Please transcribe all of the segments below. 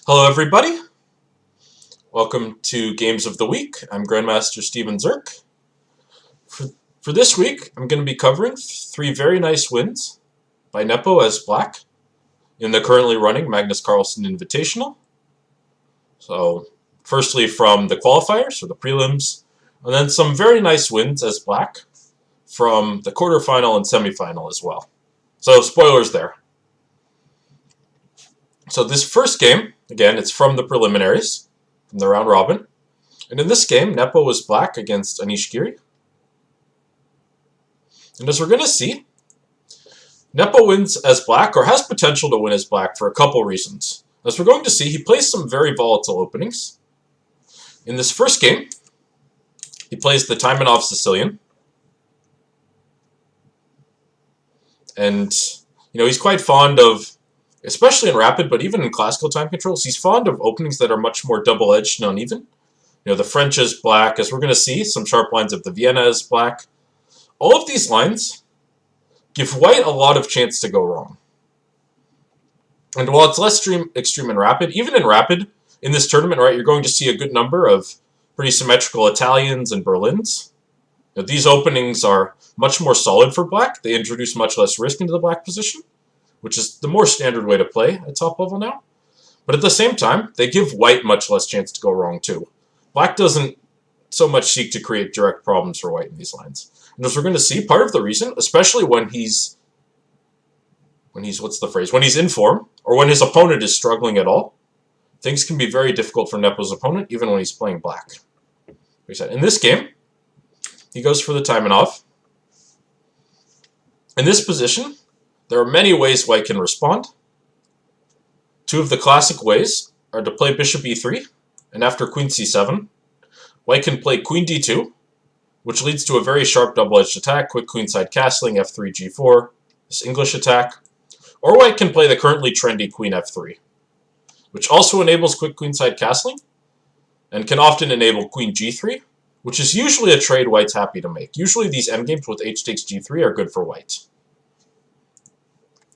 Hello everybody, welcome to Games of the Week. I'm Grandmaster Steven Zierk. For this week, I'm going to be covering 3 very nice wins by Nepo as black in the currently running Magnus Carlsen Invitational. So, firstly from the qualifiers, or the prelims, and then some very nice wins as black from the quarterfinal and semifinal as well. So, spoilers there. So this first game, again, it's from the preliminaries, from the round robin. And in this game, Nepo was black against Anish Giri. And as we're going to see, Nepo wins as black, or has potential to win as black for a couple reasons. As we're going to see, he plays some very volatile openings. In this first game, he plays the Taimanov Sicilian. And, he's quite fond of, especially in rapid, but even in classical time controls, he's fond of openings that are much more double-edged and uneven. The French is black, as we're going to see, some sharp lines of the Vienna is black. All of these lines give white a lot of chance to go wrong. And while it's less extreme in rapid, even in rapid, in this tournament, right, you're going to see a good number of pretty symmetrical Italians and Berlins. These openings are much more solid for black. They introduce much less risk into the black position, which is the more standard way to play at top level now. But at the same time, they give white much less chance to go wrong too. Black doesn't so much seek to create direct problems for white in these lines. And as we're going to see, part of the reason, especially when he's in form, or when his opponent is struggling at all, things can be very difficult for Nepo's opponent, even when he's playing black. In this game, he goes for the Taimanov. In this position, there are many ways white can respond. 2 of the classic ways are to play bishop e3, and after queen c7, white can play queen d2, which leads to a very sharp double-edged attack, quick queenside castling, f3, g4, this English attack. Or white can play the currently trendy queen f3, which also enables quick queenside castling, and can often enable queen g3, which is usually a trade white's happy to make. Usually these endgames with h takes g3 are good for white.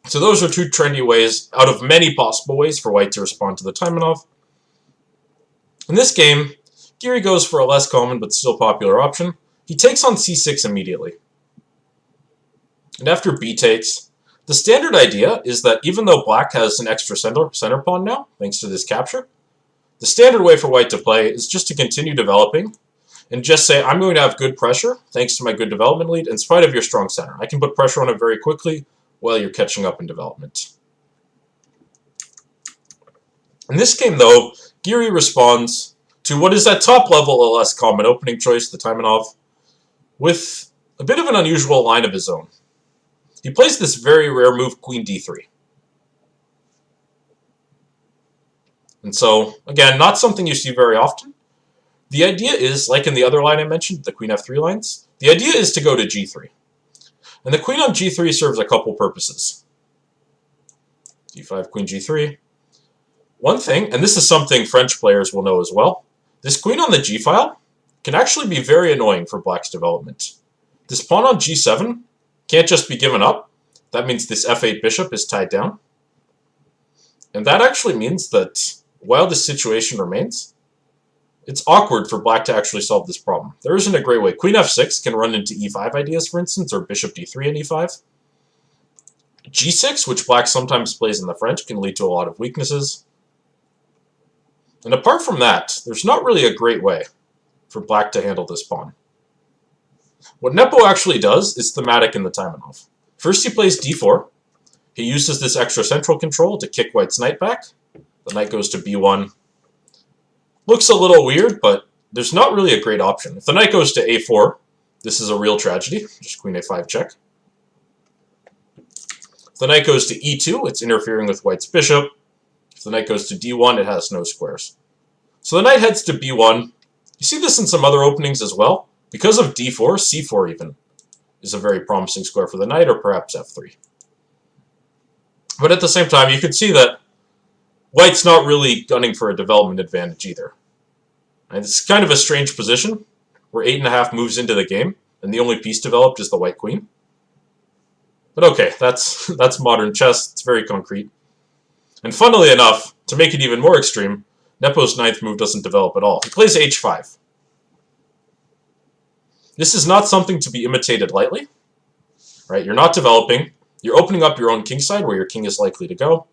So those are 2 trendy ways, out of many possible ways for white to respond to the Taimanov. In this game, Giri goes for a less common but still popular option. He takes on c6 immediately. And after b takes, the standard idea is that even though black has an extra center pawn now, thanks to this capture, the standard way for white to play is just to continue developing and just say, I'm going to have good pressure, thanks to my good development lead, in spite of your strong center. I can put pressure on it very quickly while you're catching up in development. In this game, though, Giri responds to what is at top level a less common opening choice, the Taimanov, with a bit of an unusual line of his own. He plays this very rare move, queen d3. And so, again, not something you see very often. The idea is, like in the other line I mentioned, the queen f3 lines, the idea is to go to g3. And the queen on g3 serves a couple purposes. d5, queen g3. One thing, and this is something French players will know as well, this queen on the g-file can actually be very annoying for black's development. This pawn on g7 can't just be given up. That means this f8 bishop is tied down. And that actually means that while this situation remains, it's awkward for black to actually solve this problem. There isn't a great way. Queen f6 can run into e5 ideas, for instance, or bishop d3 and e5. g6, which black sometimes plays in the French, can lead to a lot of weaknesses. And apart from that, there's not really a great way for black to handle this pawn. What Nepo actually does is thematic in the Taimanov. First he plays d4. He uses this extra central control to kick white's knight back. The knight goes to b1. Looks a little weird, but there's not really a great option. If the knight goes to a4, this is a real tragedy. Just queen a5 check. If the knight goes to e2, it's interfering with white's bishop. If the knight goes to d1, it has no squares. So the knight heads to b1. You see this in some other openings as well. Because of d4, c4 even is a very promising square for the knight, or perhaps f3. But at the same time, you can see that white's not really gunning for a development advantage either. And it's kind of a strange position, where 8.5 moves into the game, and the only piece developed is the white queen. But okay, that's modern chess. It's very concrete. And funnily enough, to make it even more extreme, Nepo's ninth move doesn't develop at all. He plays h5. This is not something to be imitated lightly. Right? You're not developing. You're opening up your own kingside where your king is likely to go.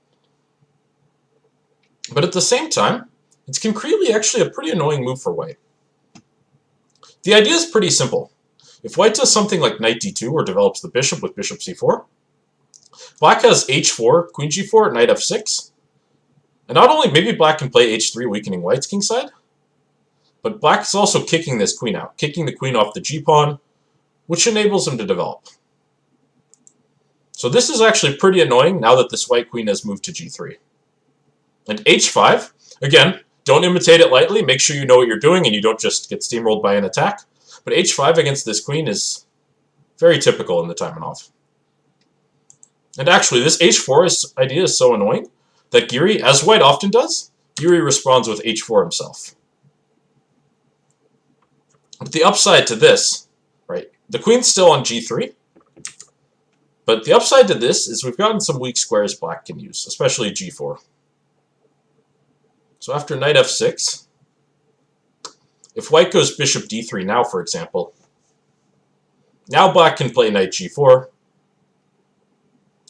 But at the same time, it's concretely actually a pretty annoying move for white. The idea is pretty simple. If white does something like knight d2 or develops the bishop with bishop c4, black has h4, queen g4, knight f6. And not only maybe black can play h3, weakening white's kingside, but black is also kicking this queen out, kicking the queen off the g-pawn, which enables him to develop. So this is actually pretty annoying now that this white queen has moved to g3. And h5, again, don't imitate it lightly. Make sure you know what you're doing and you don't just get steamrolled by an attack. But h5 against this queen is very typical in the Taimanov. And actually, this h4 idea is so annoying that Giri, as white often does, Giri responds with h4 himself. But the upside to this, right, the queen's still on g3, but the upside to this is we've gotten some weak squares black can use, especially g4. So after knight f6, if white goes bishop d3 now, for example, now black can play knight g4,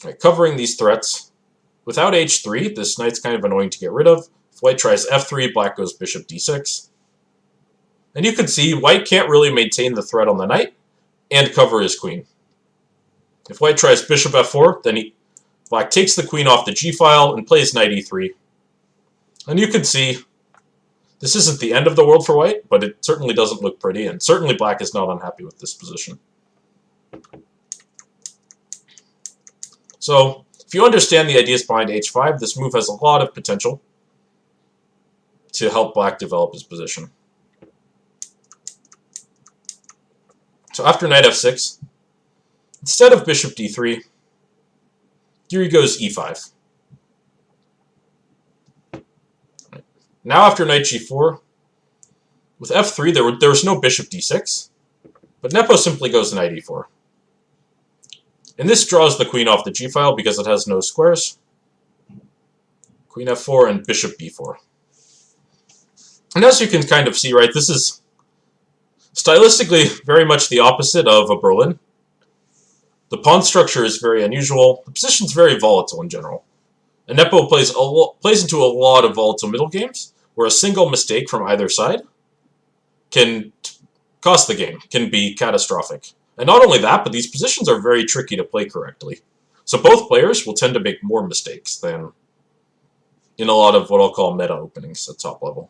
right, covering these threats. Without h3, this knight's kind of annoying to get rid of. If white tries f3, black goes bishop d6. And you can see white can't really maintain the threat on the knight and cover his queen. If white tries bishop f4, then black takes the queen off the g-file and plays knight e3. And you can see this isn't the end of the world for white, but it certainly doesn't look pretty, and certainly black is not unhappy with this position. So, if you understand the ideas behind h5, this move has a lot of potential to help black develop his position. So after knight f6, instead of bishop d3, Giri goes e5. Now after knight g4, with f3 there was no bishop d6, but Nepo simply goes knight e4. And this draws the queen off the g-file because it has no squares. Queen f4 and bishop b4. And as you can kind of see, right, this is stylistically very much the opposite of a Berlin. The pawn structure is very unusual. The position's very volatile in general. And Nepo plays into a lot of volatile middle games, where a single mistake from either side can cost the game, can be catastrophic. And not only that, but these positions are very tricky to play correctly. So both players will tend to make more mistakes than in a lot of what I'll call meta openings at top level.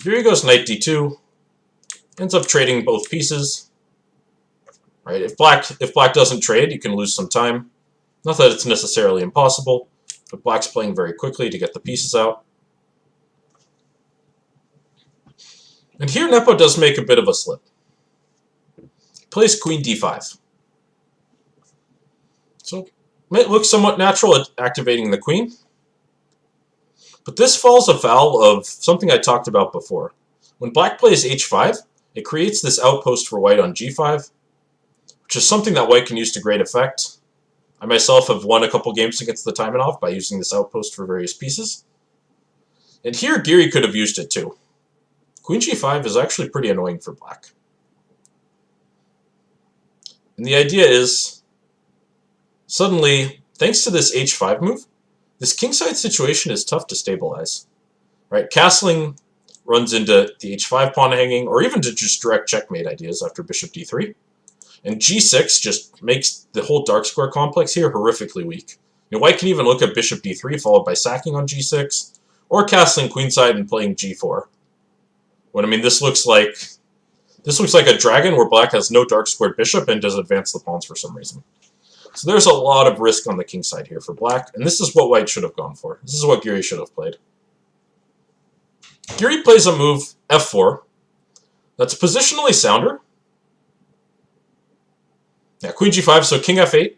Here he goes knight d2, ends up trading both pieces. Right? If black doesn't trade, you can lose some time. Not that it's necessarily impossible, but black's playing very quickly to get the pieces out. And here Nepo does make a bit of a slip. He plays queen d5. So it looks somewhat natural at activating the queen. But this falls afoul of something I talked about before. When black plays h5, it creates this outpost for white on g5, which is something that white can use to great effect. I myself have won a couple games against the Taimanov by using this outpost for various pieces. And here Giri could have used it too. Queen g5 is actually pretty annoying for black. And the idea is, suddenly, thanks to this h5 move, this kingside situation is tough to stabilize. Right? Castling runs into the h5 pawn hanging, or even to just direct checkmate ideas after bishop d3. And g6 just makes the whole dark square complex here horrifically weak. You know, white can even look at bishop d3 followed by sacking on g6, or castling queenside and playing g4. When I mean this looks like a dragon where black has no dark squared bishop and does advance the pawns for some reason. So there's a lot of risk on the king side here for black, and this is what white should have gone for. This is what Giri should have played. Giri plays a move, f4, that's positionally sounder. Yeah, queen g5, so king f8.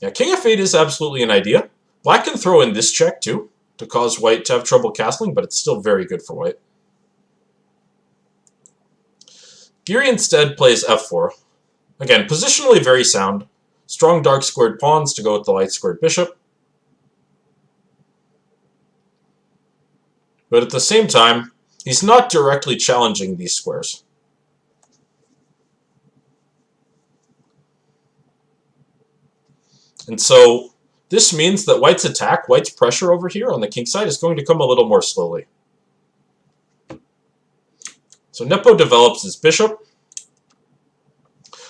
Yeah, king f8 is absolutely an idea. Black can throw in this check too, to cause white to have trouble castling, but it's still very good for white. Giri instead plays f4. Again, positionally very sound. Strong dark squared pawns to go with the light squared bishop. But at the same time, he's not directly challenging these squares. And so this means that white's attack, white's pressure over here on the king side is going to come a little more slowly. So Nepo develops his bishop.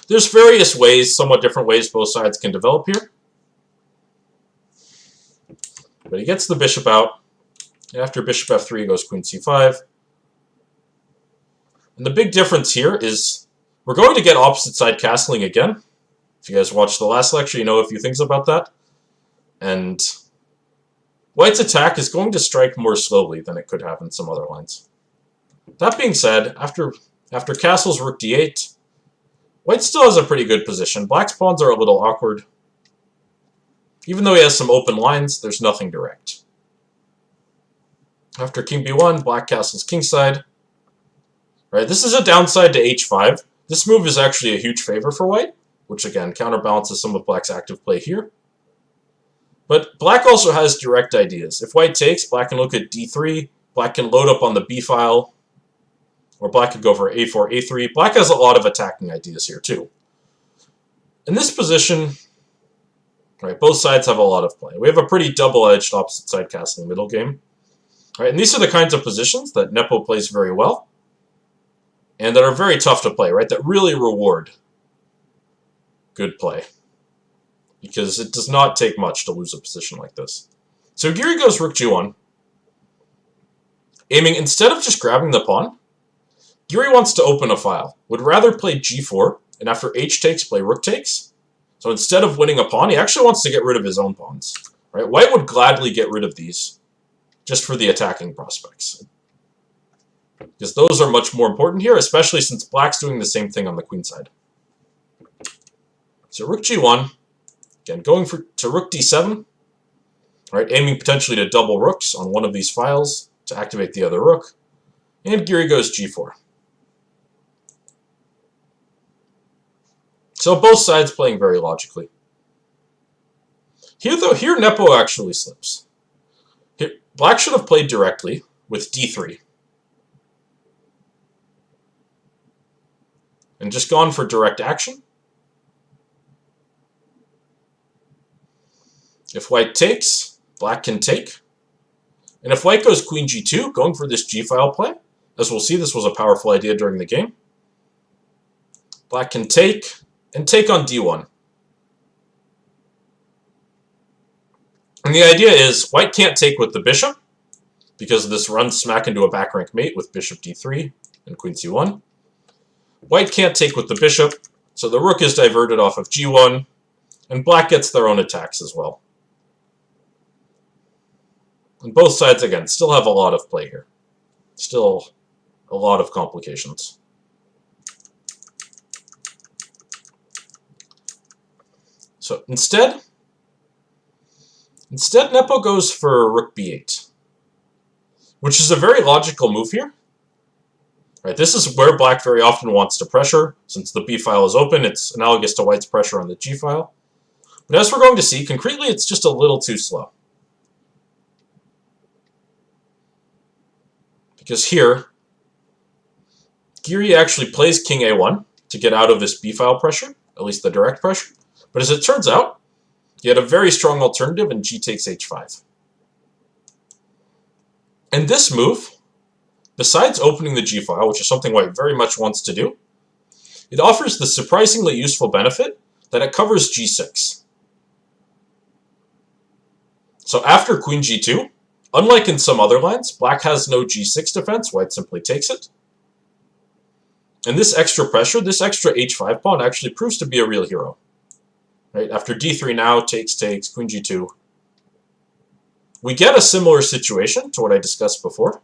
There's various ways, somewhat different ways both sides can develop here. But he gets the bishop out. After bishop f3, he goes queen c5. And the big difference here is we're going to get opposite side castling again. If you guys watched the last lecture, you know a few things about that. And white's attack is going to strike more slowly than it could have in some other lines. That being said, after castles rook d8, white still has a pretty good position. Black's pawns are a little awkward. Even though he has some open lines, there's nothing direct. After king b1, black castles kingside. Right, this is a downside to h5. This move is actually a huge favor for white, which again counterbalances some of black's active play here. But black also has direct ideas. If white takes, black can look at d3, black can load up on the b file, or black could go for a4, a3. Black has a lot of attacking ideas here too. In this position, right, both sides have a lot of play. We have a pretty double-edged opposite side castling middle game. Right, and these are the kinds of positions that Nepo plays very well, and that are very tough to play, right, that really reward good play. Because it does not take much to lose a position like this. So Giri goes rook g1, aiming instead of just grabbing the pawn, Giri wants to open a file, would rather play g4, and after h takes, play rook takes. So instead of winning a pawn, he actually wants to get rid of his own pawns. Right? White would gladly get rid of these, just for the attacking prospects. Because those are much more important here, especially since black's doing the same thing on the queen side. So rook g1, again, going to rook d7, right, aiming potentially to double rooks on one of these files to activate the other rook, and Giri goes g4. So both sides playing very logically. Here, though, Nepo actually slips. Here, black should have played directly with d3. And just gone for direct action. If white takes, black can take. And if white goes queen g2, going for this g-file play, as we'll see, this was a powerful idea during the game. Black can take, and take on d1. And the idea is, white can't take with the bishop, because this runs smack into a back rank mate with bishop d3 and queen c1. White can't take with the bishop, so the rook is diverted off of g1, and black gets their own attacks as well. And both sides, again, still have a lot of play here. Still a lot of complications. So instead Nepo goes for rook b8, which is a very logical move here. Right, this is where black very often wants to pressure. Since the b file is open, it's analogous to white's pressure on the g file. But as we're going to see, concretely, it's just a little too slow. Because here, Giri actually plays king a1 to get out of this b file pressure, at least the direct pressure. But as it turns out, he had a very strong alternative in g takes h5. And this move, besides opening the g file, which is something white very much wants to do, it offers the surprisingly useful benefit that it covers g6. So after queen g2, unlike in some other lines, black has no g6 defense, white simply takes it. And this extra pressure, this extra h5 pawn actually proves to be a real hero. Right? After d3 now, takes, queen g2. We get a similar situation to what I discussed before,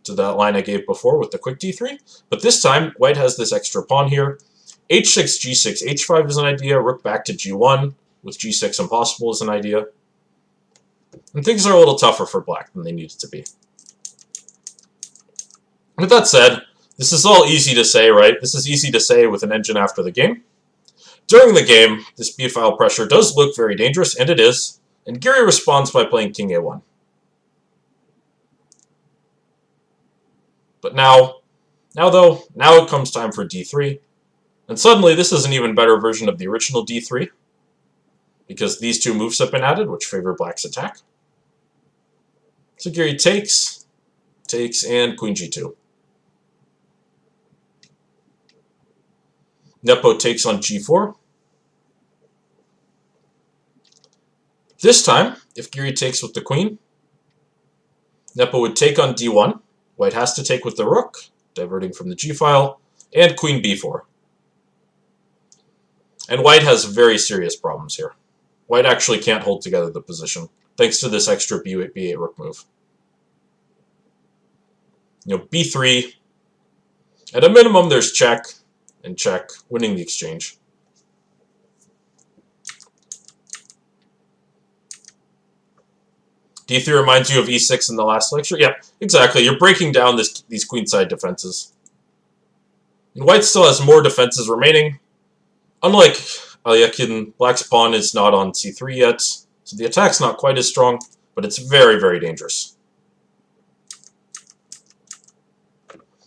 to that line I gave before with the quick d3, but this time white has this extra pawn here. h6, g6, h5 is an idea, rook back to g1 with g6 impossible is an idea. And things are a little tougher for black than they needed to be. With that said, this is all easy to say, right? This is easy to say with an engine after the game. During the game, this b-file pressure does look very dangerous, and it is, and Giri responds by playing king a1. But now it comes time for d3, and suddenly this is an even better version of the original d3, because these two moves have been added, which favor black's attack. So Giri takes, and queen g2. Nepo takes on g4. This time, if Giri takes with the queen, Nepo would take on d1. White has to take with the rook, diverting from the g-file, and queen b4. And white has very serious problems here. White actually can't hold together the position, thanks to this extra b8 rook move. b3. At a minimum, there's check, and check, winning the exchange. d3 reminds you of e6 in the last lecture? Yeah, exactly. You're breaking down these queenside defenses. And white still has more defenses remaining. Unlike Alyakin, black's pawn is not on c3 yet, so the attack's not quite as strong, but it's very, very dangerous.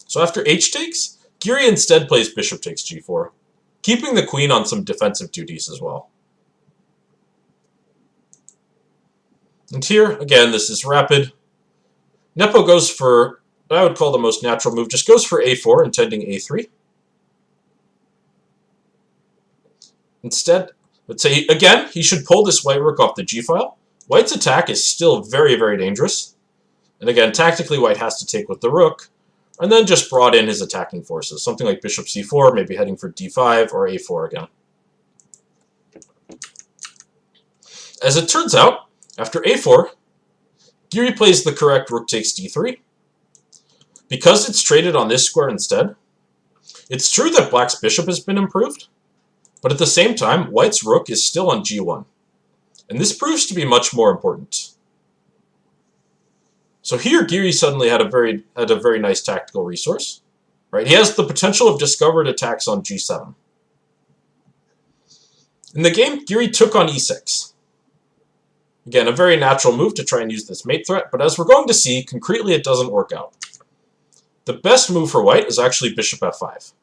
So after h takes, Giri instead plays bishop takes g4, keeping the queen on some defensive duties as well. And here, again, this is rapid. Nepo goes for what I would call the most natural move, just goes for a4, intending a3. Instead, let's say, again, he should pull this white rook off the g-file. White's attack is still very, very dangerous. And again, tactically, white has to take with the rook, and then just brought in his attacking forces. Something like bishop c4, maybe heading for d5, or a4 again. As it turns out, after a4, Giri plays the correct rook takes d3. Because it's traded on this square instead, it's true that black's bishop has been improved, but at the same time, white's rook is still on g1. And this proves to be much more important. So here, Giri suddenly had a very nice tactical resource. Right? He has the potential of discovered attacks on g7. In the game, Giri took on e6. Again, a very natural move to try and use this mate threat, but as we're going to see, concretely it doesn't work out. The best move for white is actually bishop f5.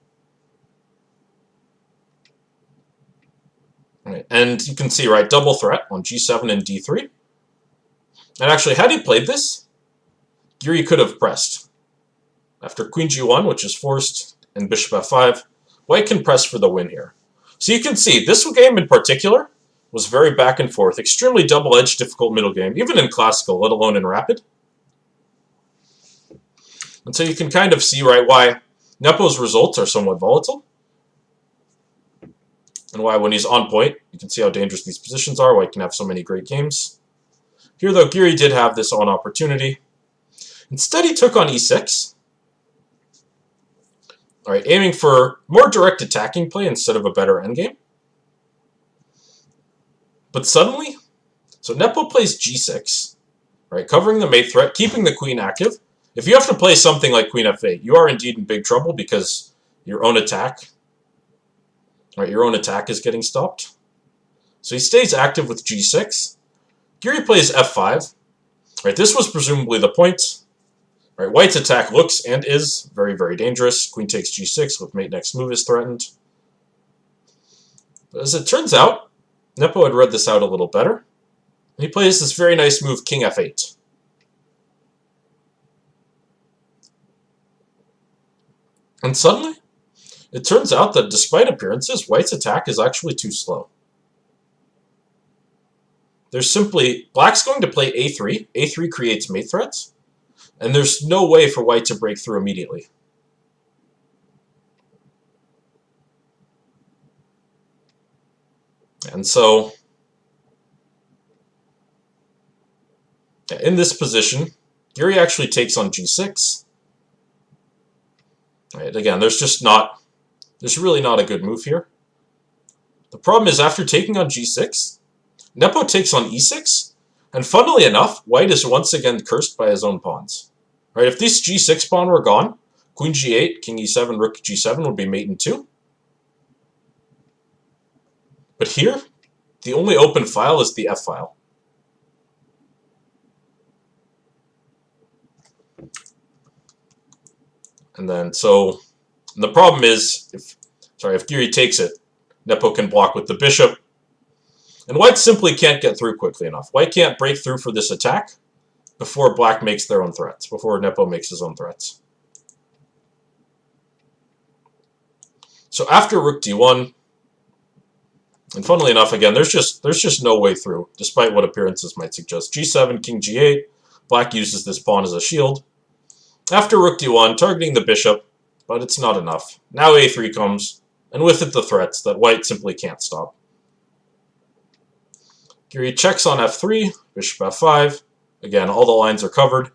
Right, and you can see, right, double threat on g7 and d3. And actually, had he played this, Giri could have pressed. After queen g1, which is forced, and bishop f5, white can press for the win here. So you can see, this game in particular was very back and forth, extremely double-edged, difficult middle game, even in classical, let alone in rapid. And so you can kind of see, right, why Nepo's results are somewhat volatile. And why when he's on point, you can see how dangerous these positions are, why he can have so many great games. Here, though, Giri did have this on opportunity. Instead, he took on e6. All right, aiming for more direct attacking play instead of a better endgame. But suddenly, so Nepo plays g6, right, covering the mate threat, keeping the queen active. If you have to play something like queen f8, you are indeed in big trouble because your own attack, right, your own attack is getting stopped. So he stays active with g6. Giri plays f5. Right, this was presumably the point. Right, white's attack looks and is very, very dangerous. Queen takes g6 with mate next move is threatened. But as it turns out, Nepo had read this out a little better. And he plays this very nice move, king f8. And suddenly, it turns out that despite appearances, white's attack is actually too slow. There's simply, black's going to play a3. a3 creates mate threats. And there's no way for white to break through immediately. And so, in this position, Giri actually takes on g6. Right, again, there's really not a good move here. The problem is after taking on g6, Nepo takes on e6, and funnily enough, white is once again cursed by his own pawns. Right, if this g6 pawn were gone, queen g8, king e7, rook g7 would be mate in 2. But here, the only open file is the F file. And then, so the problem is, if Giri takes it, Nepo can block with the bishop. And white simply can't get through quickly enough. White can't break through for this attack before black makes their own threats, before Nepo makes his own threats. So after rook d1, and funnily enough, again, there's just no way through, despite what appearances might suggest. g7, king g8, black uses this pawn as a shield. After rook d1, targeting the bishop, but it's not enough. Now a3 comes, and with it the threats that white simply can't stop. Giri checks on f3, bishop f5. Again, all the lines are covered.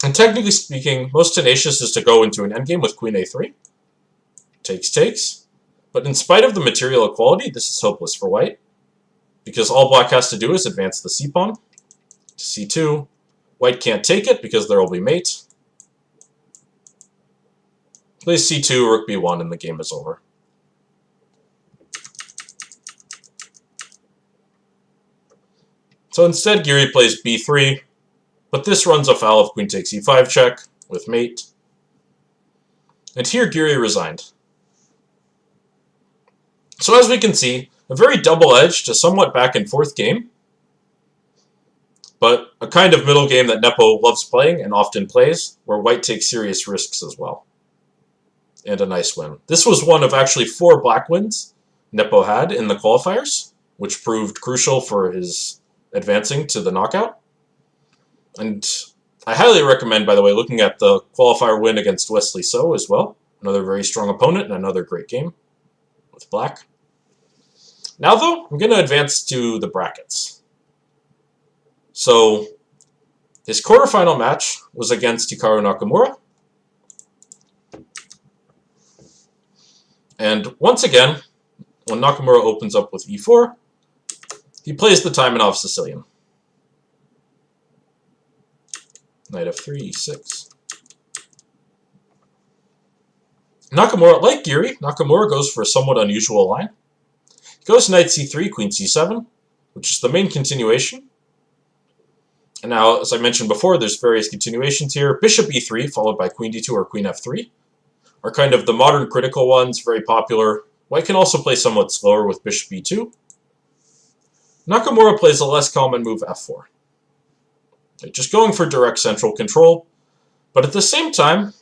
And technically speaking, most tenacious is to go into an endgame with queen a3. Takes, takes. But in spite of the material equality, this is hopeless for white, because all black has to do is advance the c-pawn to c2. White can't take it because there will be mate. Plays c2, rook b1, and the game is over. So instead, Giri plays b3, but this runs afoul of queen takes e5 check with mate. And here Giri resigned. So as we can see, a very double-edged, a somewhat back-and-forth game, but a kind of middle game that Nepo loves playing and often plays, where white takes serious risks as well. And a nice win. This was one of actually 4 black wins Nepo had in the qualifiers, which proved crucial for his advancing to the knockout. And I highly recommend, by the way, looking at the qualifier win against Wesley So as well. Another very strong opponent and another great game with black. Now, though, I'm going to advance to the brackets. So, his quarterfinal match was against Hikaru Nakamura. And once again, when Nakamura opens up with e4, he plays the Taimanov Sicilian. Knight f3, e6. Nakamura, like Giri, Nakamura goes for a somewhat unusual line. He goes knight c3, queen c7, which is the main continuation. And now, as I mentioned before, there's various continuations here. Bishop e3, followed by queen d2 or queen f3, are kind of the modern critical ones, very popular. White can also play somewhat slower with bishop e2. Nakamura plays a less common move f4. Just going for direct central control, but at the same time,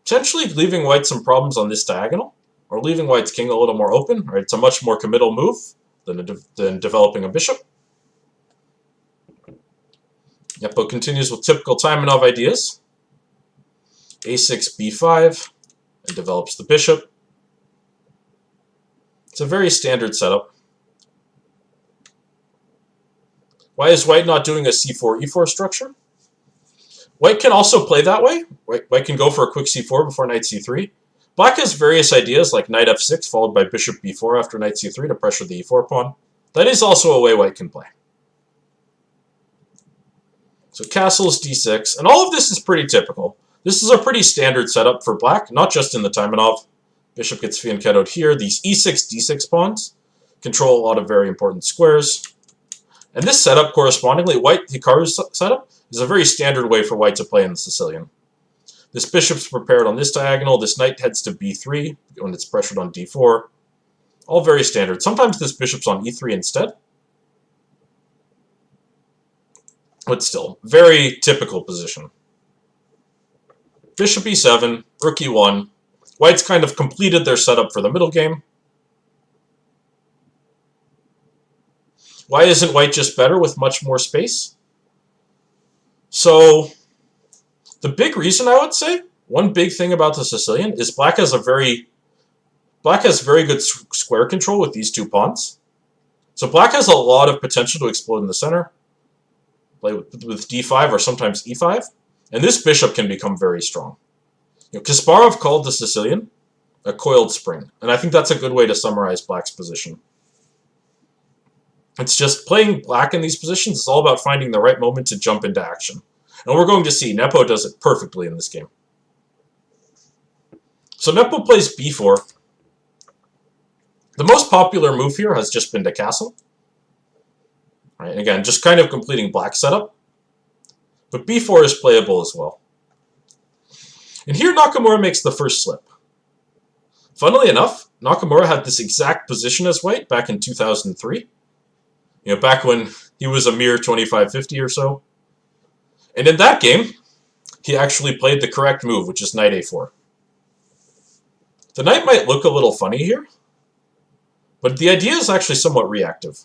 potentially leaving white some problems on this diagonal, or leaving white's king a little more open. Right? It's a much more committal move than developing a bishop. Nepo continues with typical Taimanov ideas. a6, b5, and develops the bishop. It's a very standard setup. Why is white not doing a c4, e4 structure? White can also play that way. White can go for a quick c4 before knight c3. Black has various ideas like knight f6 followed by bishop b4 after knight c3 to pressure the e4 pawn. That is also a way white can play. So castles d6, and all of this is pretty typical. This is a pretty standard setup for black, not just in the Taimanov. Bishop gets fianchettoed here. These e6, d6 pawns control a lot of very important squares. And this setup, correspondingly, white Hikaru's setup, is a very standard way for white to play in the Sicilian. This bishop's prepared on this diagonal. This knight heads to b3 when it's pressured on d4. All very standard. Sometimes this bishop's on e3 instead. But still, very typical position. Bishop e7, rook e1. White's kind of completed their setup for the middle game. Why isn't white just better with much more space? So, the big reason I would say, one big thing about the Sicilian is black has very good square control with these two pawns. So black has a lot of potential to explode in the center. Play with d5 or sometimes e5. And this bishop can become very strong. Kasparov called the Sicilian a coiled spring. And I think that's a good way to summarize black's position. It's just playing black in these positions is all about finding the right moment to jump into action. And we're going to see Nepo does it perfectly in this game. So Nepo plays b4. The most popular move here has just been to castle. Right, and again, just kind of completing black setup. But b4 is playable as well. And here Nakamura makes the first slip. Funnily enough, Nakamura had this exact position as white back in 2003. Back when he was a mere 2550 or so. And in that game, he actually played the correct move, which is knight a4. The knight might look a little funny here, but the idea is actually somewhat reactive.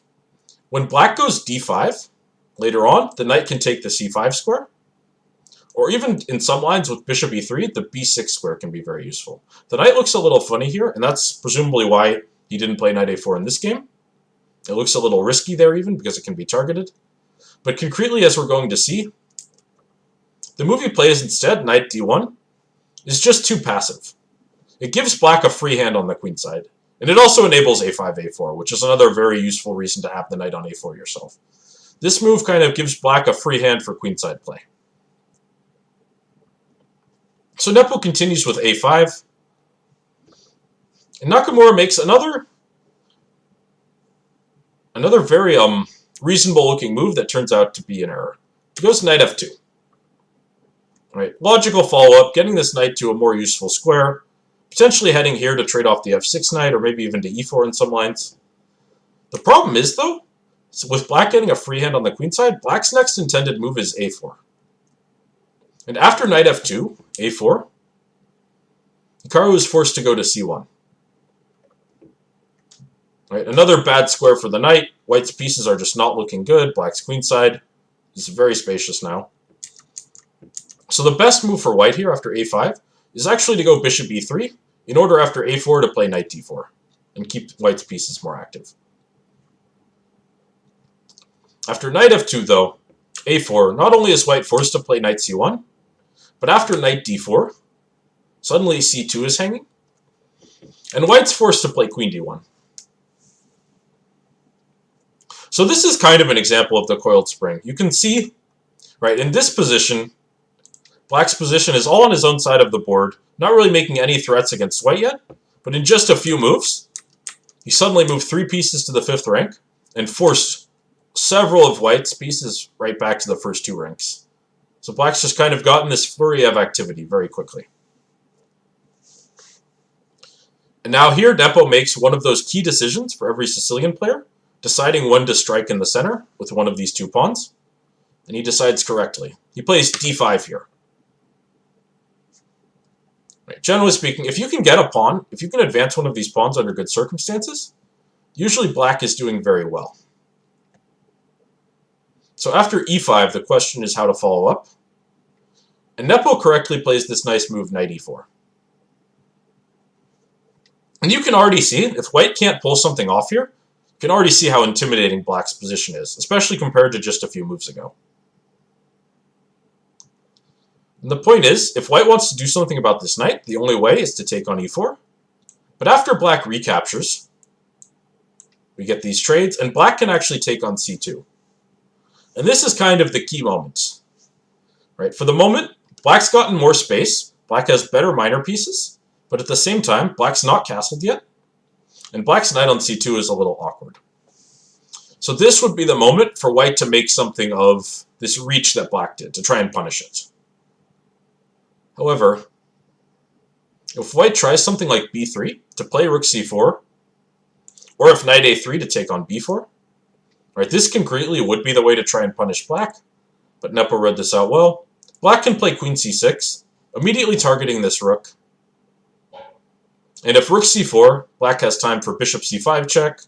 When black goes d5, later on, the knight can take the c5 square. Or even in some lines with bishop e3, the b6 square can be very useful. The knight looks a little funny here, and that's presumably why he didn't play knight a4 in this game. It looks a little risky there even, because it can be targeted. But concretely, as we're going to see, the move he plays instead, knight d1, is just too passive. It gives black a free hand on the queen side. And it also enables a5, a4, which is another very useful reason to have the knight on a4 yourself. This move kind of gives black a free hand for queenside play. So Nepo continues with a5. And Nakamura makes another very reasonable-looking move that turns out to be an error. He goes knight f2. Right, logical follow-up, getting this knight to a more useful square, potentially heading here to trade off the f6 knight, or maybe even to e4 in some lines. The problem is, though, with black getting a free hand on the queen side, black's next intended move is a4. And after knight f2, a4, Hikaru is forced to go to c1. Right, another bad square for the knight. White's pieces are just not looking good. Black's queenside is very spacious now. So the best move for white here after a5 is actually to go bishop e3 in order after a4 to play knight d4 and keep white's pieces more active. After knight f2, though, a4, not only is white forced to play knight c1, but after knight d4, suddenly c2 is hanging, and white's forced to play queen d1. So this is kind of an example of the coiled spring. You can see, right, in this position, black's position is all on his own side of the board, not really making any threats against white yet, but in just a few moves, he suddenly moved 3 pieces to the 5th rank and forced several of white's pieces right back to the first 2 ranks. So black's just kind of gotten this flurry of activity very quickly. And now here, Nepo makes one of those key decisions for every Sicilian player, deciding when to strike in the center with one of these 2 pawns. And he decides correctly. He plays d5 here. Right. Generally speaking, if you can get a pawn, if you can advance one of these pawns under good circumstances, usually black is doing very well. So after e5, the question is how to follow up. And Nepo correctly plays this nice move, knight e4. And you can already see, if white can't pull something off here, you can already see how intimidating black's position is, especially compared to just a few moves ago. And the point is, if white wants to do something about this knight, the only way is to take on e4. But after black recaptures, we get these trades, and black can actually take on c2. And this is kind of the key moment. Right? For the moment, black's gotten more space, black has better minor pieces, but at the same time, black's not castled yet, and black's knight on c2 is a little awkward. So this would be the moment for white to make something of this reach that black did, to try and punish it. However, if white tries something like b3 to play rook c4, or if knight a3 to take on b4, right, this concretely would be the way to try and punish black, but Nepo read this out well. Black can play queen c6, immediately targeting this rook. And if rook c4, black has time for bishop c5 check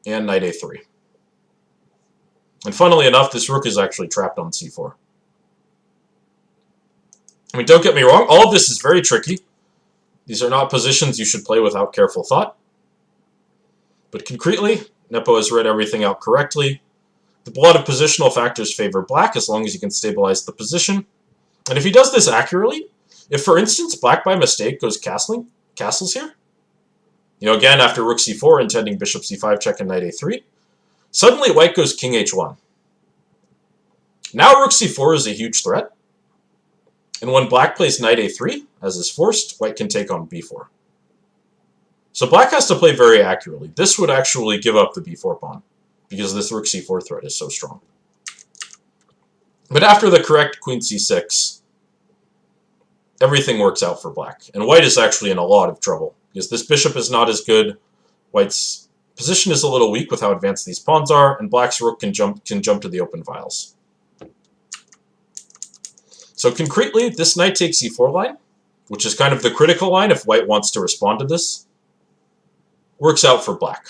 and knight a3. And funnily enough, this rook is actually trapped on c4. I mean, don't get me wrong, all of this is very tricky. These are not positions you should play without careful thought. But concretely, Nepo has read everything out correctly. A lot of positional factors favor black as long as he can stabilize the position. And if he does this accurately, if for instance black by mistake goes castles here, again after rook c4 intending bishop c5 check and knight a3, suddenly white goes king h1. Now rook c4 is a huge threat. And when black plays knight a3, as is forced, white can take on b4. So black has to play very accurately. This would actually give up the b4 pawn, because this rook c4 threat is so strong. But after the correct queen c6, everything works out for black. And white is actually in a lot of trouble, because this bishop is not as good. White's position is a little weak with how advanced these pawns are, and black's rook can jump to the open files. So concretely, this knight takes e4 line, which is kind of the critical line if white wants to respond to this, works out for black.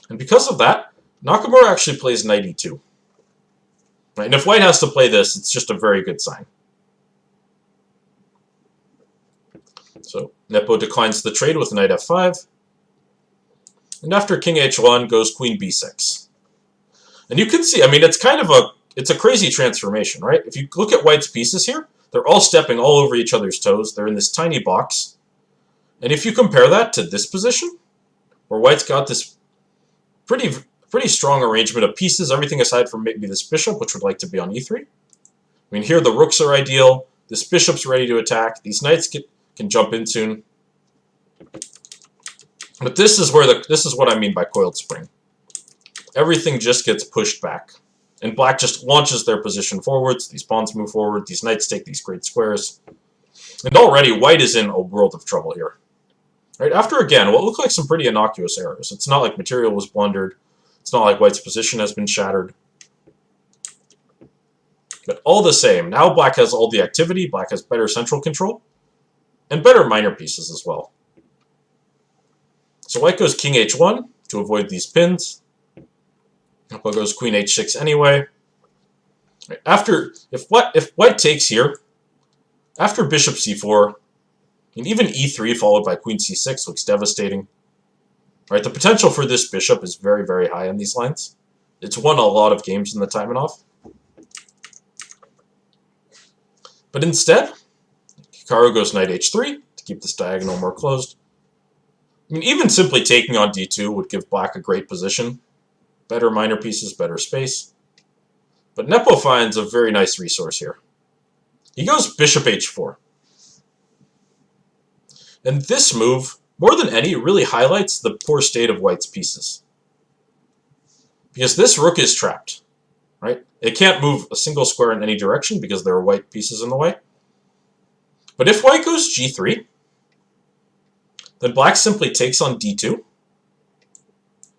And because of that, Nakamura actually plays knight e2. Right? And if white has to play this, it's just a very good sign. So Nepo declines the trade with knight f5. And after king h1 goes queen b6. And you can see, I mean, it's kind of a crazy transformation, right? If you look at white's pieces here, they're all stepping all over each other's toes. They're in this tiny box. And if you compare that to this position, where white's got this pretty strong arrangement of pieces, everything aside from maybe this bishop, which would like to be on e3. I mean, here the rooks are ideal. This bishop's ready to attack. These knights can jump in soon. But this is what I mean by coiled spring. Everything just gets pushed back. And black just launches their position forwards. These pawns move forward. These knights take these great squares. And already white is in a world of trouble here. Right? After, again, what look like some pretty innocuous errors. It's not like material was blundered. It's not like white's position has been shattered. But all the same, now black has all the activity. Black has better central control. And better minor pieces as well. So white goes king h1 to avoid these pins. Nepo goes queen h6 anyway. If white takes here, after bishop c4, and even e3 followed by queen c6 looks devastating. Right, the potential for this bishop is very, very high on these lines. It's won a lot of games in the Taimanov. But instead, Hikaru goes knight h3 to keep this diagonal more closed. I mean, even simply taking on d2 would give black a great position. Better minor pieces, better space. But Nepo finds a very nice resource here. He goes bishop h4. And this move, more than any, really highlights the poor state of white's pieces. Because this rook is trapped, right? It can't move a single square in any direction because there are white pieces in the way. But if white goes g3, then black simply takes on d2,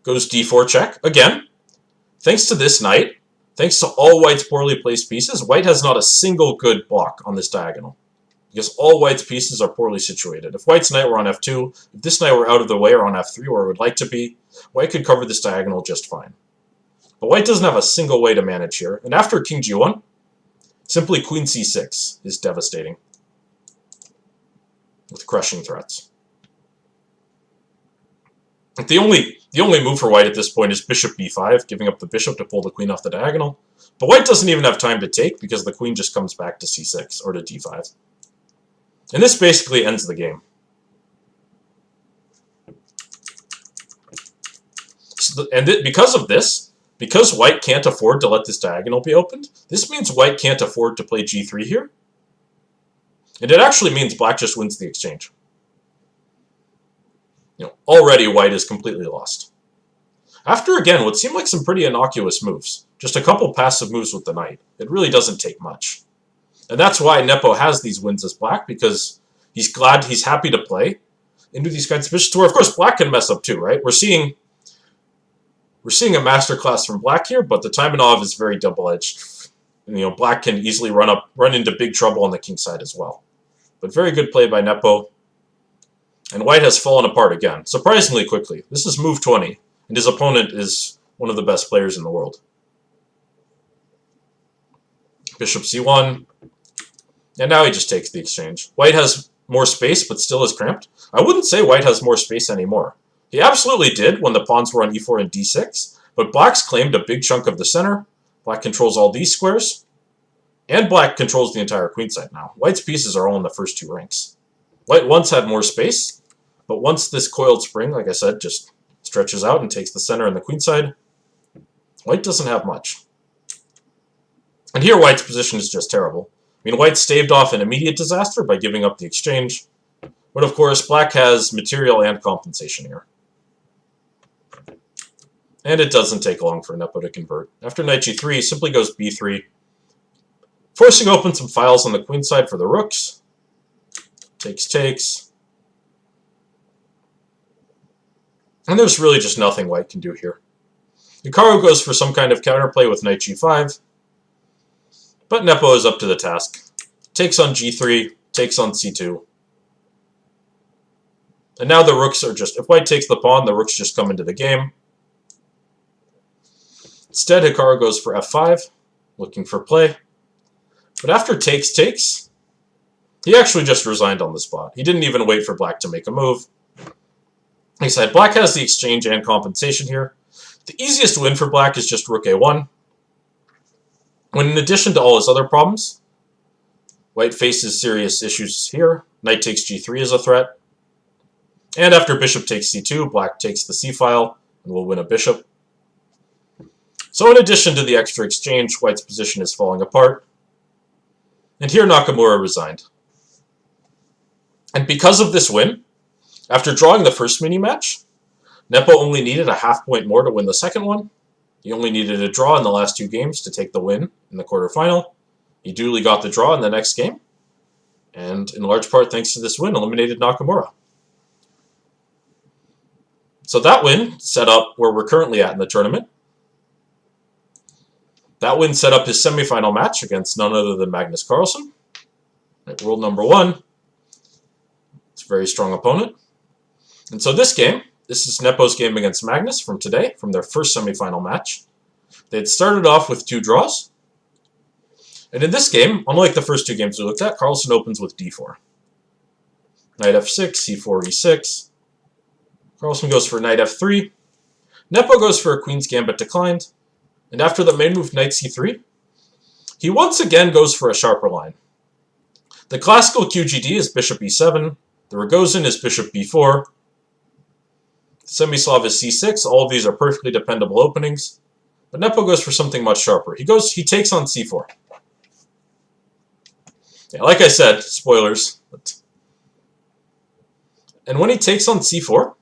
goes d4 check. Again, thanks to this knight, thanks to all white's poorly placed pieces, white has not a single good block on this diagonal. Because all white's pieces are poorly situated. If white's knight were on f2, if this knight were out of the way or on f3 where it would like to be, white could cover this diagonal just fine. But white doesn't have a single way to manage here. And after king g1, simply queen c6 is devastating. With crushing threats. The only move for white at this point is bishop b5, giving up the bishop to pull the queen off the diagonal. But white doesn't even have time to take because the queen just comes back to c6 or to d5. And this basically ends the game. Because of this, because white can't afford to let this diagonal be opened, this means white can't afford to play g3 here. And it actually means black just wins the exchange. Already white is completely lost. After, again, what seemed like some pretty innocuous moves, just a couple passive moves with the knight, it really doesn't take much. And that's why Nepo has these wins as black, because he's happy to play into these kinds of positions, where, of course, black can mess up too, right? We're seeing a masterclass from black here, but the Taimanov is very double-edged. Black can easily run into big trouble on the king side as well. But very good play by Nepo. And white has fallen apart again, surprisingly quickly. This is move 20, and his opponent is one of the best players in the world. Bishop c1. And now he just takes the exchange. White has more space, but still is cramped. I wouldn't say white has more space anymore. He absolutely did when the pawns were on e4 and d6, but black's claimed a big chunk of the center. Black controls all these squares, and black controls the entire queenside now. White's pieces are all in the first two ranks. White once had more space, but once this coiled spring, like I said, just stretches out and takes the center and the queenside, white doesn't have much. And here white's position is just terrible. I mean, white staved off an immediate disaster by giving up the exchange, But of course, black has material and compensation here. And it doesn't take long for Nepo to convert. After knight g3, he simply goes b3, forcing open some files on the queen side for the rooks. Takes. And there's really just nothing white can do here. Hikaru goes for some kind of counterplay with knight g5, but Nepo is up to the task. Takes on g3, takes on c2. And now the rooks are just, if white takes the pawn, the rooks just come into the game. Instead, Hikaru goes for f5, looking for play. But after takes, he actually just resigned on the spot. He didn't even wait for black to make a move. Like I said, black has the exchange and compensation here. The easiest win for black is just rook a1. When in addition to all his other problems, white faces serious issues here. Knight takes g3 is a threat. And after bishop takes c2, black takes the c-file and will win a bishop. So in addition to the extra exchange, white's position is falling apart. And here Nakamura resigned. And because of this win, after drawing the first mini-match, Nepo only needed a half point more to win the second one. He only needed a draw in the last 2 games to take the win in the quarterfinal. He duly got the draw in the next game. And in large part thanks to this win, eliminated Nakamura. So that win set up where we're currently at in the tournament. That win set up his semifinal match against none other than Magnus Carlsen at world number 1. It's a very strong opponent. And so this game, this is Nepo's game against Magnus from today, from their first semifinal match. They had started off with 2 draws. And in this game, unlike the first 2 games we looked at, Carlsen opens with d4. Knight f6, c4, e6. Carlsen goes for knight f3. Nepo goes for a queen's gambit declined. And after the main move knight c3, he once again goes for a sharper line. The classical QGD is bishop e7. The Rogozin is bishop b4. Semislav is c6. All of these are perfectly dependable openings. But Nepo goes for something much sharper. He takes on c4. Yeah, like I said, spoilers. And when he takes on c4,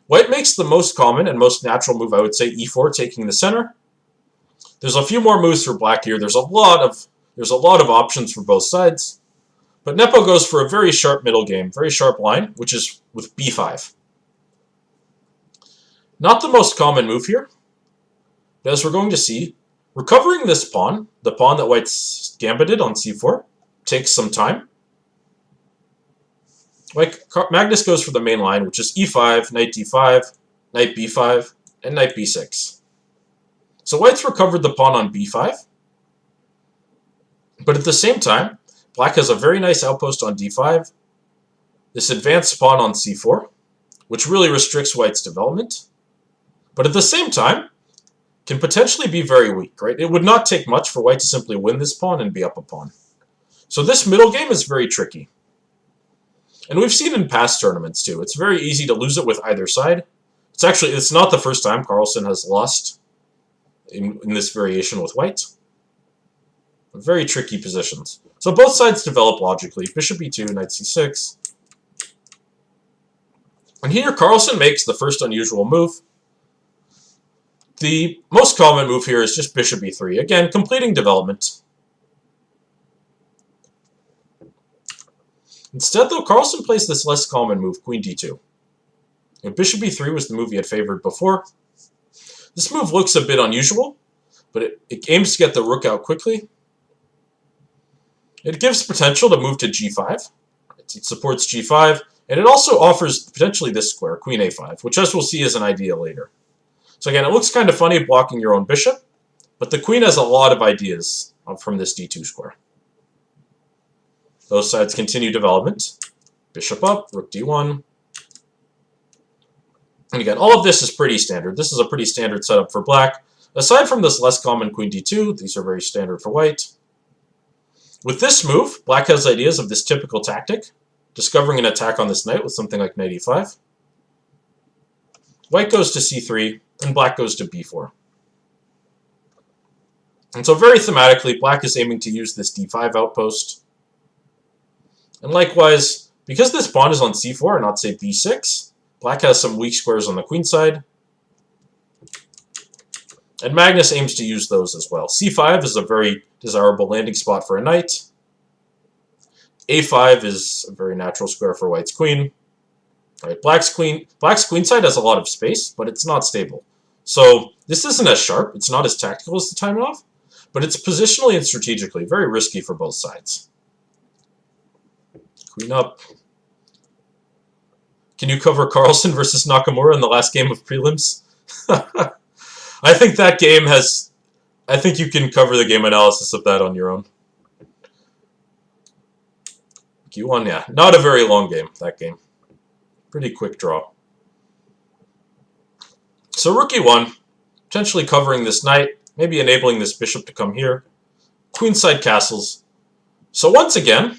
white makes the most common and most natural move, I would say, e4, taking the center. There's a few more moves for black here. There's a lot of options for both sides. But Nepo goes for a very sharp middle game, very sharp line, which is with b5. Not the most common move here, but as we're going to see, recovering this pawn, the pawn that white's gambited on c4, takes some time. Like Magnus goes for the main line, which is e5, knight d5, knight b5, and knight b6. So white's recovered the pawn on b5, but at the same time, black has a very nice outpost on d5, this advanced pawn on c4, which really restricts white's development, but at the same time, can potentially be very weak, right? It would not take much for white to simply win this pawn and be up a pawn. So this middle game is very tricky. And we've seen in past tournaments too. It's very easy to lose it with either side. It's not the first time Carlsen has lost in this variation with white. Very tricky positions. So both sides develop logically. Bishop e2, knight c6. And here Carlsen makes the first unusual move. The most common move here is just bishop e3. Again, completing development. Instead, though, Carlsen plays this less common move, queen d2. And bishop e3 was the move he had favored before. This move looks a bit unusual, but it aims to get the rook out quickly. It gives potential to move to g5. It supports g5, and it also offers potentially this square, queen a5, which as we'll see is an idea later. So again, it looks kind of funny blocking your own bishop, but the queen has a lot of ideas from this d2 square. Those sides continue development. Bishop up, rook d1. And again, all of this is pretty standard. This is a pretty standard setup for black. Aside from this less common queen d2, these are very standard for white. With this move, black has ideas of this typical tactic, discovering an attack on this knight with something like knight e5. White goes to c3, and black goes to b4. And so very thematically, black is aiming to use this d5 outpost. And likewise, Because this pawn is on c4 and not, say, b6, black has some weak squares on the queen side. And Magnus aims to use those as well. c5 is a very desirable landing spot for a knight. a5 is a very natural square for white's queen. All right, black's queen side has a lot of space, but it's not stable. So this isn't as sharp, it's not as tactical as the Taimanov, but it's positionally and strategically very risky for both sides. Queen up. Can you cover Carlsen versus Nakamura in the last game of prelims? I think that game has... I think you can cover the game analysis of that on your own. Q1, yeah. Not a very long game, that game. Pretty quick draw. So rook e1, potentially covering this knight, maybe enabling this bishop to come here. Queenside castles. So once again...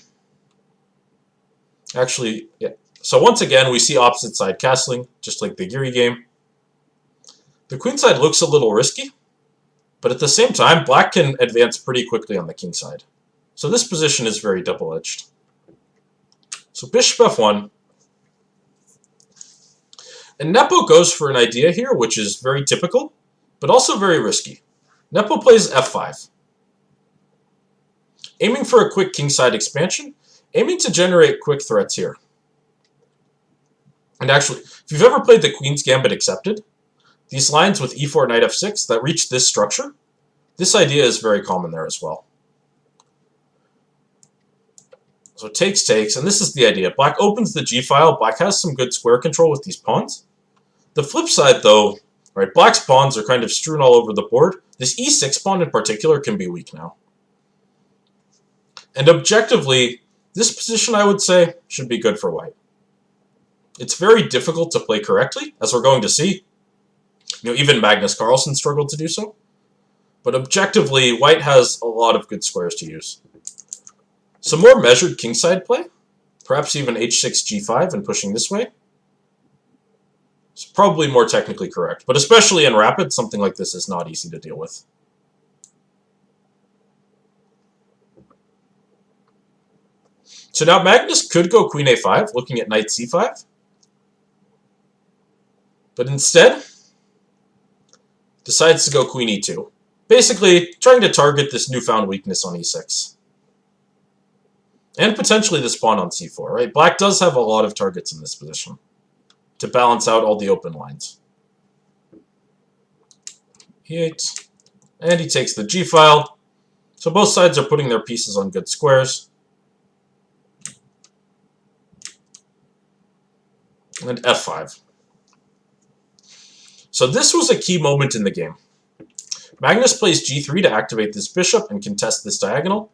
Actually, yeah. So once again, we see opposite side castling, just like the Giri game. The queenside looks a little risky, but at the same time, black can advance pretty quickly on the king side. So this position is very double-edged. So bishop f1. And Nepo goes for an idea here, which is very typical, but also very risky. Nepo plays f5. Aiming for a quick kingside expansion, aiming to generate quick threats here. And actually, if you've ever played the Queen's Gambit Accepted, these lines with e4, knight f6 that reach this structure, this idea is very common there as well. So takes, and this is the idea. Black opens the g-file, black has some good square control with these pawns. The flip side though, right, black's pawns are kind of strewn all over the board. This e6 pawn in particular can be weak now. And objectively, this position, I would say, should be good for white. It's very difficult to play correctly, as we're going to see. You know, even Magnus Carlsen struggled to do so. But objectively, white has a lot of good squares to use. Some more measured kingside play, perhaps even h6, g5 and pushing this way. It's probably more technically correct, but especially in rapid, something like this is not easy to deal with. So now Magnus could go queen a5, looking at knight c5. But instead, decides to go queen e2. Basically, trying to target this newfound weakness on e6. And potentially this pawn on c4, right? Black does have a lot of targets in this position to balance out all the open lines. e8. And he takes the g-file. So both sides are putting their pieces on good squares. And f5. So this was a key moment in the game. Magnus plays g3 to activate this bishop and contest this diagonal.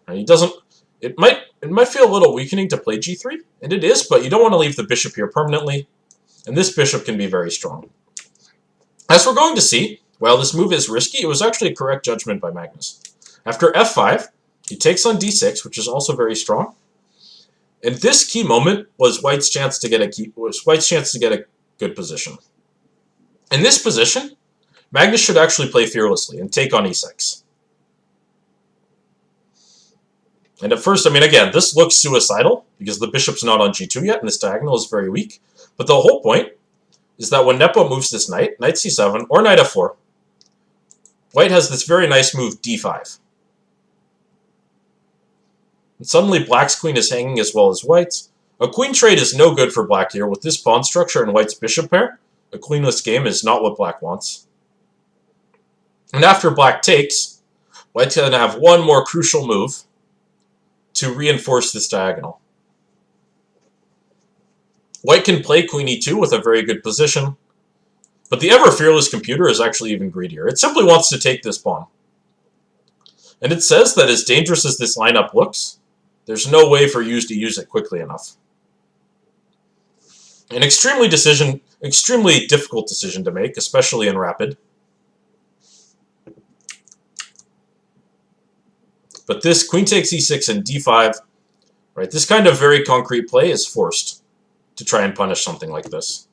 And he doesn't... It might feel a little weakening to play g3, and it is, but you don't want to leave the bishop here permanently, and this bishop can be very strong. As we're going to see, while this move is risky, it was actually a correct judgment by Magnus. After f5, he takes on d6, which is also very strong. And this key moment was White's chance to get a good position. In this position, Magnus should actually play fearlessly and take on e6. And at first, I mean, again, this looks suicidal because the bishop's not on g2 yet and this diagonal is very weak. But the whole point is that when Nepo moves this knight, knight c7 or knight f4, White has this very nice move d5. And suddenly Black's queen is hanging as well as White's. A queen trade is no good for Black here. With this pawn structure and White's bishop pair, a queenless game is not what Black wants. And after Black takes, White's going to have one more crucial move to reinforce this diagonal. White can play queen e2 with a very good position, but the ever-fearless computer is actually even greedier. It simply wants to take this pawn. And it says that as dangerous as this lineup looks, there's no way for you to use it quickly enough. An extremely difficult decision to make, especially in rapid. But this queen takes e6 and d5, right? This kind of very concrete play is forced to try and punish something like this.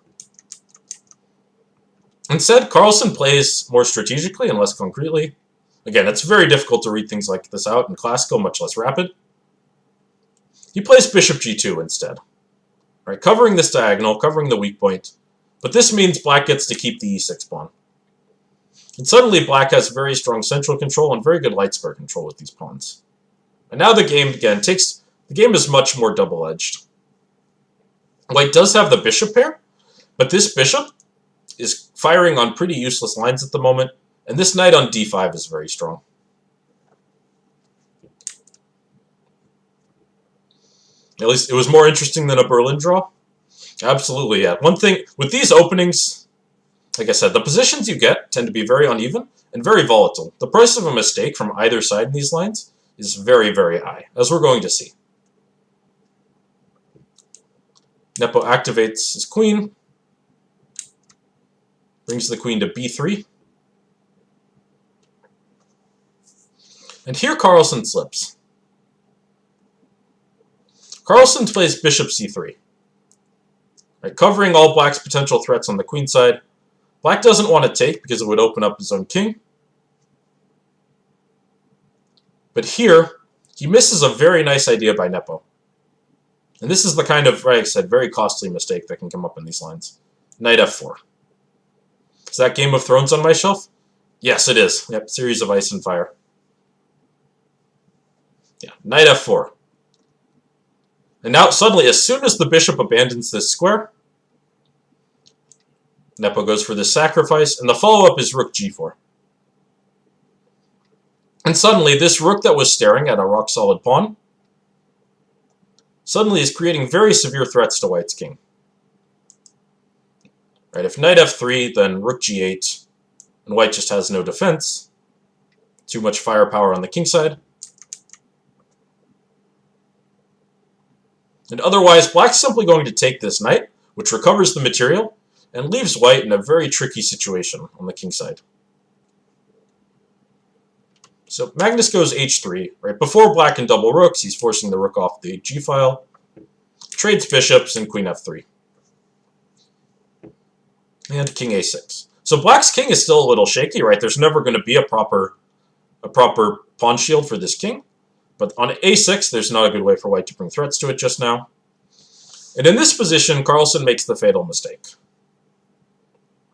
Instead, Carlsen plays more strategically and less concretely. Again, it's very difficult to read things like this out in classical, much less rapid. He plays bishop g2 instead. Right, covering this diagonal, covering the weak point. But this means black gets to keep the e6 pawn. And suddenly black has very strong central control and very good light square control with these pawns. And now the game, again, the game is much more double-edged. White does have the bishop pair, but this bishop is firing on pretty useless lines at the moment, and this knight on d5 is very strong. At least it was more interesting than a Berlin draw. Absolutely, yeah. One thing, with these openings, like I said, the positions you get tend to be very uneven and very volatile. The price of a mistake from either side in these lines is very, very high, as we're going to see. Nepo activates his queen, brings the queen to b3. And here Carlsen slips. Carlsen plays bishop c3, right, covering all black's potential threats on the queen side. Black doesn't want to take because it would open up his own king. But here, he misses a very nice idea by Nepo. And this is the kind of, like I said, very costly mistake that can come up in these lines. Knight f4. Is that Game of Thrones on my shelf? Yes, it is. Yep, series of ice and fire. Yeah, knight f4. And now, suddenly, as soon as the bishop abandons this square, Nepo goes for this sacrifice, and the follow-up is rook g4. And suddenly, this rook that was staring at a rock-solid pawn suddenly is creating very severe threats to White's king. Right, if knight f3, then rook g8, and White just has no defense. Too much firepower on the king side. And otherwise, Black's simply going to take this knight, which recovers the material, and leaves White in a very tricky situation on the king side. So Magnus goes h3, right? Before Black can double rooks, he's forcing the rook off the g-file, trades bishops, and queen f3. And king a6. So Black's king is still a little shaky, right? There's never going to be a proper pawn shield for this king. But on a6, there's not a good way for White to bring threats to it just now. And in this position, Carlsen makes the fatal mistake.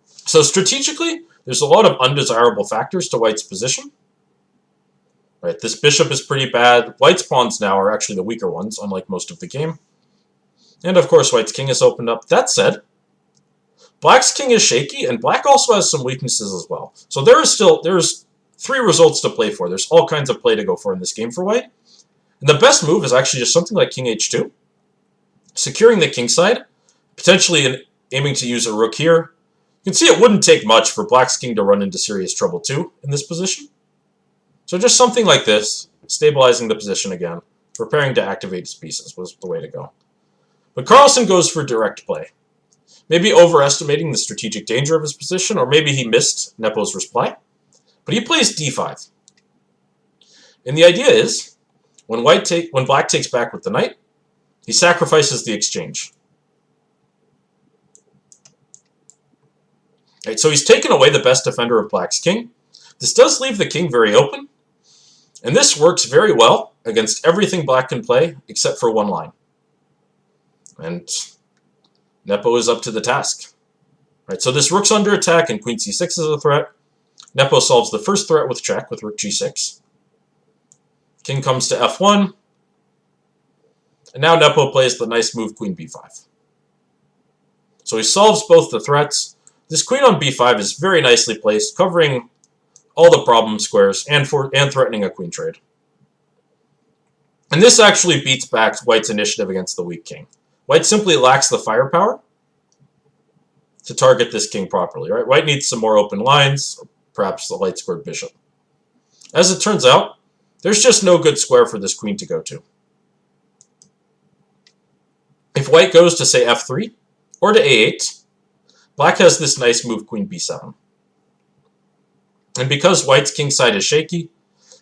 So strategically, there's a lot of undesirable factors to White's position. Right, this bishop is pretty bad. White's pawns now are actually the weaker ones, unlike most of the game. And of course, White's king is opened up. That said, Black's king is shaky, and Black also has some weaknesses as well. So there's 3 results to play for. There's all kinds of play to go for in this game for White. And the best move is actually just something like king h2. Securing the king side, potentially aiming to use a rook here. You can see it wouldn't take much for Black's king to run into serious trouble too in this position. So just something like this, stabilizing the position again, preparing to activate his pieces was the way to go. But Carlsen goes for direct play. Maybe overestimating the strategic danger of his position, or maybe he missed Nepo's reply. But he plays d5. And the idea is, when Black takes back with the knight, he sacrifices the exchange. Right, so he's taken away the best defender of Black's king. This does leave the king very open, and this works very well against everything Black can play except for one line. And Nepo is up to the task. Right, so this rook's under attack and queen c6 is a threat. Nepo solves the first threat with check with rook g6. King comes to f1. And now Nepo plays the nice move queen b5. So he solves both the threats. This queen on b5 is very nicely placed, covering all the problem squares and threatening a queen trade. And this actually beats back White's initiative against the weak king. White simply lacks the firepower to target this king properly. Right? White needs some more open lines, or perhaps the light squared bishop. As it turns out, there's just no good square for this queen to go to. If White goes to, say, f3 or to a8, Black has this nice move queen b7. And because White's king side is shaky,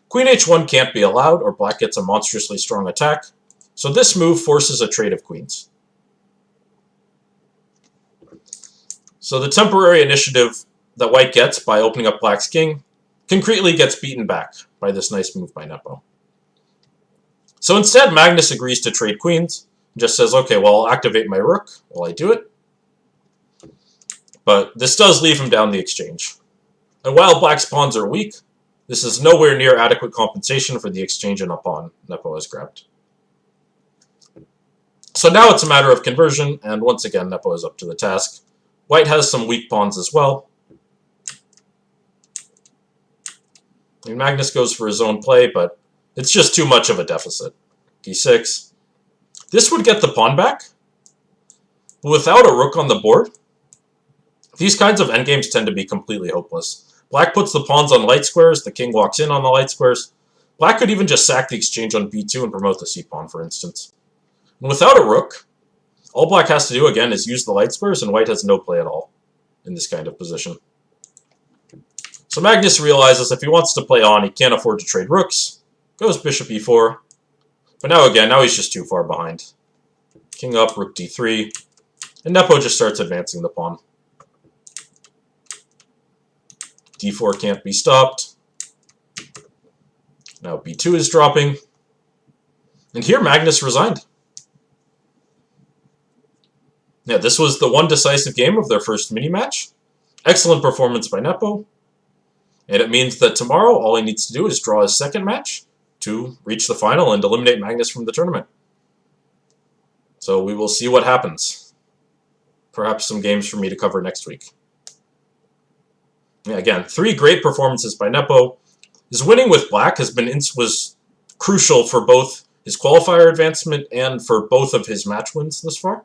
queen h1 can't be allowed, or Black gets a monstrously strong attack. So this move forces a trade of queens. So the temporary initiative that White gets by opening up Black's king concretely gets beaten back by this nice move by Nepo. So instead, Magnus agrees to trade queens. Just says, okay, well, I'll activate my rook while I do it. But this does leave him down the exchange. And while black's pawns are weak, this is nowhere near adequate compensation for the exchange in a pawn Nepo has grabbed. So now it's a matter of conversion, and once again, Nepo is up to the task. White has some weak pawns as well. And Magnus goes for his own play, but it's just too much of a deficit. d6. This would get the pawn back, but without a rook on the board, these kinds of endgames tend to be completely hopeless. Black puts the pawns on light squares, the king walks in on the light squares. Black could even just sack the exchange on b2 and promote the c-pawn, for instance. And without a rook, all black has to do, again, is use the light squares, and white has no play at all in this kind of position. So Magnus realizes if he wants to play on, he can't afford to trade rooks. Goes bishop e4. But now he's just too far behind. King up, rook d3. And Nepo just starts advancing the pawn. d4 can't be stopped. Now b2 is dropping. And here Magnus resigned. Yeah, this was the one decisive game of their first mini-match. Excellent performance by Nepo. And it means that tomorrow all he needs to do is draw his second match to reach the final and eliminate Magnus from the tournament. So we will see what happens. Perhaps some games for me to cover next week. Yeah, again, 3 great performances by Nepo. His winning with black was crucial for both his qualifier advancement and for both of his match wins thus far.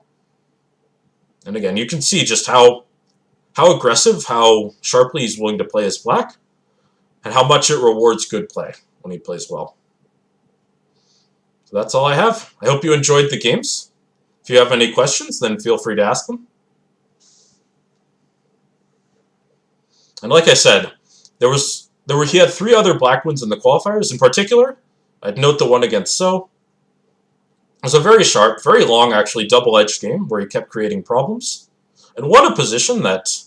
And again, you can see just how aggressive, how sharply he's willing to play as black, and how much it rewards good play when he plays well. So that's all I have. I hope you enjoyed the games. If you have any questions, then feel free to ask them. And like I said, he had 3 other black wins in the qualifiers. In particular, I'd note the one against So. It was a very sharp, very long, actually, double-edged game where he kept creating problems. And won a position that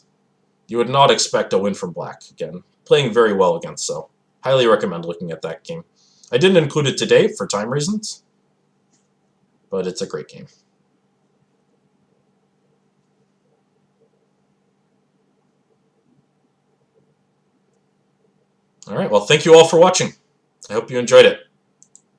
you would not expect a win from black. Again, playing very well against So. Highly recommend looking at that game. I didn't include it today for time reasons, but it's a great game. All right, well, thank you all for watching. I hope you enjoyed it.